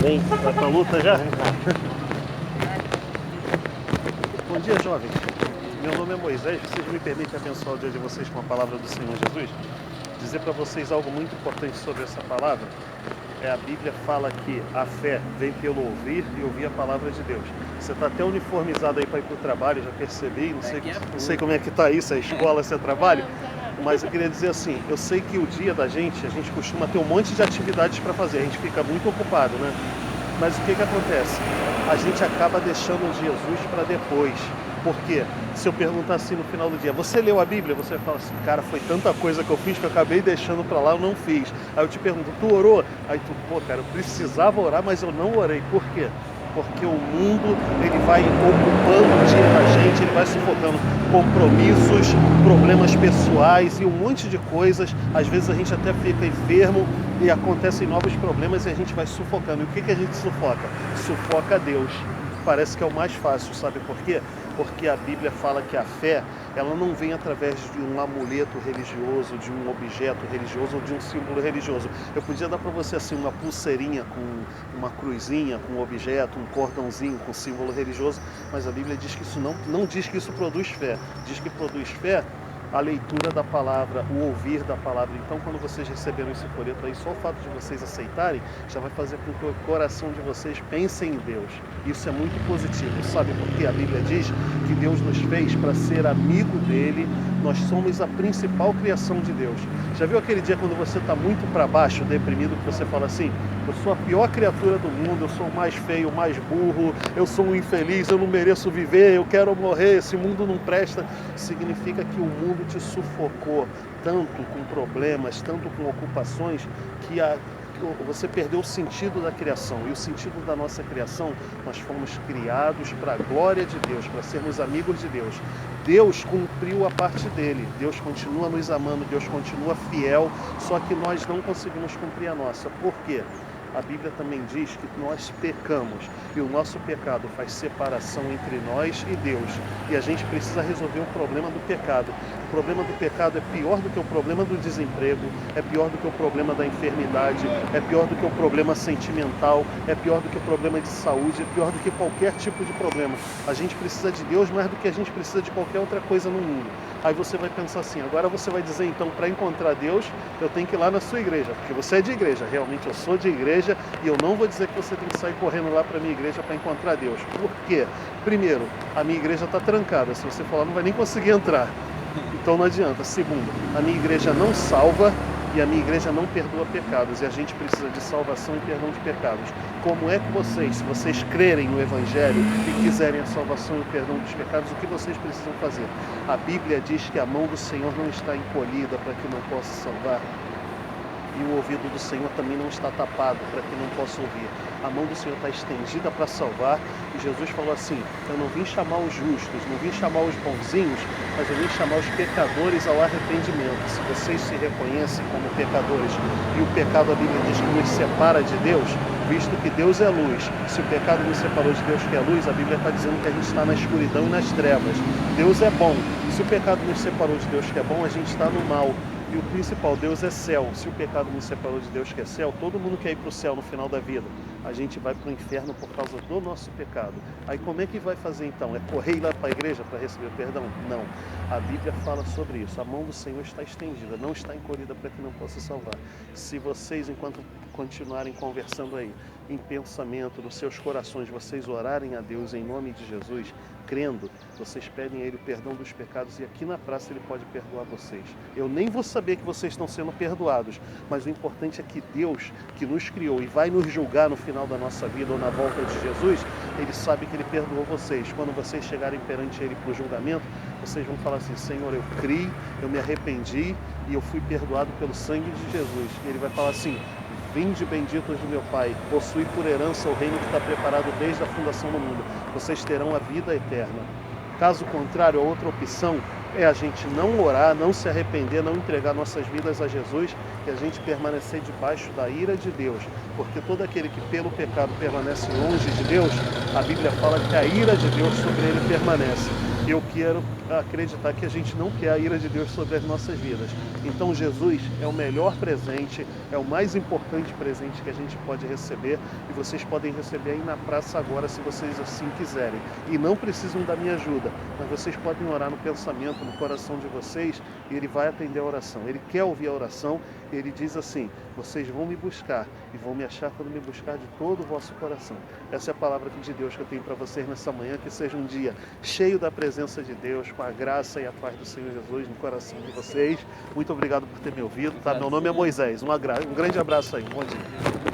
Vem, vai pra luta já? Bom dia, jovens. Meu nome é Moisés. Vocês me permitem abençoar o dia de vocês com a palavra do Senhor Jesus? Dizer para vocês algo muito importante sobre essa palavra. A Bíblia fala que a fé vem pelo ouvir e ouvir a palavra de Deus. Você está até uniformizado aí para ir para o trabalho, já percebi. Não sei como é que está isso, a escola, se é trabalho. Mas eu queria dizer assim, eu sei que o dia da gente, a gente costuma ter um monte de atividades para fazer. A gente fica muito ocupado, né? Mas o que acontece? A gente acaba deixando Jesus para depois. Por quê? Se eu perguntar assim no final do dia, você leu a Bíblia? Você fala assim, cara, foi tanta coisa que eu fiz que eu acabei deixando para lá, eu não fiz. Aí eu te pergunto, tu orou? Aí tu, pô, cara, eu precisava orar, mas eu não orei. Por quê? Porque o mundo, ele vai ocupando o dia da gente, ele vai sufocando compromissos, problemas pessoais e um monte de coisas. Às vezes a gente até fica enfermo e acontecem novos problemas e a gente vai sufocando. E o que a gente sufoca? Sufoca Deus. Parece que é o mais fácil, sabe por quê? Porque a Bíblia fala que a fé, ela não vem através de um amuleto religioso, de um objeto religioso ou de um símbolo religioso. Eu podia dar para você assim uma pulseirinha com uma cruzinha, com um objeto, um cordãozinho com símbolo religioso, mas a Bíblia diz que isso não diz que isso produz fé. Diz que produz fé a leitura da palavra, o ouvir da palavra. Então, quando vocês receberam esse folheto aí, só o fato de vocês aceitarem já vai fazer com que o coração de vocês pense em Deus. Isso é muito positivo. Sabe por quê? A Bíblia diz que Deus nos fez para ser amigo dele. Nós somos a principal criação de Deus. Já viu aquele dia quando você está muito para baixo, deprimido, que você fala assim, eu sou a pior criatura do mundo, eu sou o mais feio, o mais burro, eu sou um infeliz, eu não mereço viver, eu quero morrer, esse mundo não presta. Significa que o mundo te sufocou tanto com problemas, tanto com ocupações, que você perdeu o sentido da criação. E o sentido da nossa criação, nós fomos criados para a glória de Deus, para sermos amigos de Deus. Deus cumpriu a parte dele, Deus continua nos amando, Deus continua fiel, só que nós não conseguimos cumprir a nossa. Por quê? A Bíblia também diz que nós pecamos e o nosso pecado faz separação entre nós e Deus. E a gente precisa resolver o problema do pecado. O problema do pecado é pior do que o problema do desemprego, é pior do que o problema da enfermidade, é pior do que o problema sentimental, é pior do que o problema de saúde, é pior do que qualquer tipo de problema. A gente precisa de Deus mais do que a gente precisa de qualquer outra coisa no mundo. Aí você vai pensar assim, agora você vai dizer então, para encontrar Deus, eu tenho que ir lá na sua igreja, porque você é de igreja, realmente eu sou de igreja, e eu não vou dizer que você tem que sair correndo lá para a minha igreja para encontrar Deus. Por quê? Primeiro, a minha igreja está trancada, se você for lá não vai nem conseguir entrar, então não adianta. Segundo, a minha igreja não salva e a minha igreja não perdoa pecados, e a gente precisa de salvação e perdão de pecados. Como é que vocês, se vocês crerem no Evangelho e quiserem a salvação e o perdão dos pecados, o que vocês precisam fazer? A Bíblia diz que a mão do Senhor não está encolhida para que não possa salvar, e o ouvido do Senhor também não está tapado para que não possa ouvir. A mão do Senhor está estendida para salvar, e Jesus falou assim, eu não vim chamar os justos, não vim chamar os bonzinhos, mas eu vim chamar os pecadores ao arrependimento. Se vocês se reconhecem como pecadores, e o pecado, a Bíblia diz que nos separa de Deus, visto que Deus é luz, se o pecado nos separou de Deus que é luz, a Bíblia está dizendo que a gente está na escuridão e nas trevas. Deus é bom, se o pecado nos separou de Deus que é bom, a gente está no mal. E o principal, Deus é céu. Se o pecado nos separou de Deus que é céu, todo mundo quer ir para o céu no final da vida. A gente vai para o inferno por causa do nosso pecado. Aí como é que vai fazer então? É correr lá para a igreja para receber perdão? Não. A Bíblia fala sobre isso. A mão do Senhor está estendida, não está encolhida para que não possa salvar. Se vocês, enquanto continuarem conversando aí, em pensamento, nos seus corações, vocês orarem a Deus em nome de Jesus, crendo, vocês pedem a Ele o perdão dos pecados e aqui na praça Ele pode perdoar vocês. Eu nem vou saber que vocês estão sendo perdoados, mas o importante é que Deus, que nos criou e vai nos julgar no final da nossa vida ou na volta de Jesus, Ele sabe que Ele perdoou vocês. Quando vocês chegarem perante Ele para o julgamento, vocês vão falar assim, Senhor, eu criei, eu me arrependi e eu fui perdoado pelo sangue de Jesus. E Ele vai falar assim, vinde benditos do meu Pai, possui por herança o reino que está preparado desde a fundação do mundo. Vocês terão a vida eterna. Caso contrário, a outra opção é a gente não orar, não se arrepender, não entregar nossas vidas a Jesus e a gente permanecer debaixo da ira de Deus. Porque todo aquele que pelo pecado permanece longe de Deus, a Bíblia fala que a ira de Deus sobre ele permanece. eu quero acreditar que a gente não quer a ira de Deus sobre as nossas vidas. Então Jesus é o melhor presente, é o mais importante presente que a gente pode receber, e vocês podem receber aí na praça agora, se vocês assim quiserem. E não precisam da minha ajuda, mas vocês podem orar no pensamento, no coração de vocês, e Ele vai atender a oração. Ele quer ouvir a oração, e Ele diz assim: vocês vão me buscar e vão me achar quando me buscar de todo o vosso coração. Essa é a palavra de Deus que eu tenho para vocês nessa manhã, que seja um dia cheio da presença de Deus, com a graça e a paz do Senhor Jesus no coração de vocês. Muito obrigado por ter me ouvido, tá? Meu nome é Moisés. Um grande abraço aí, um bom dia.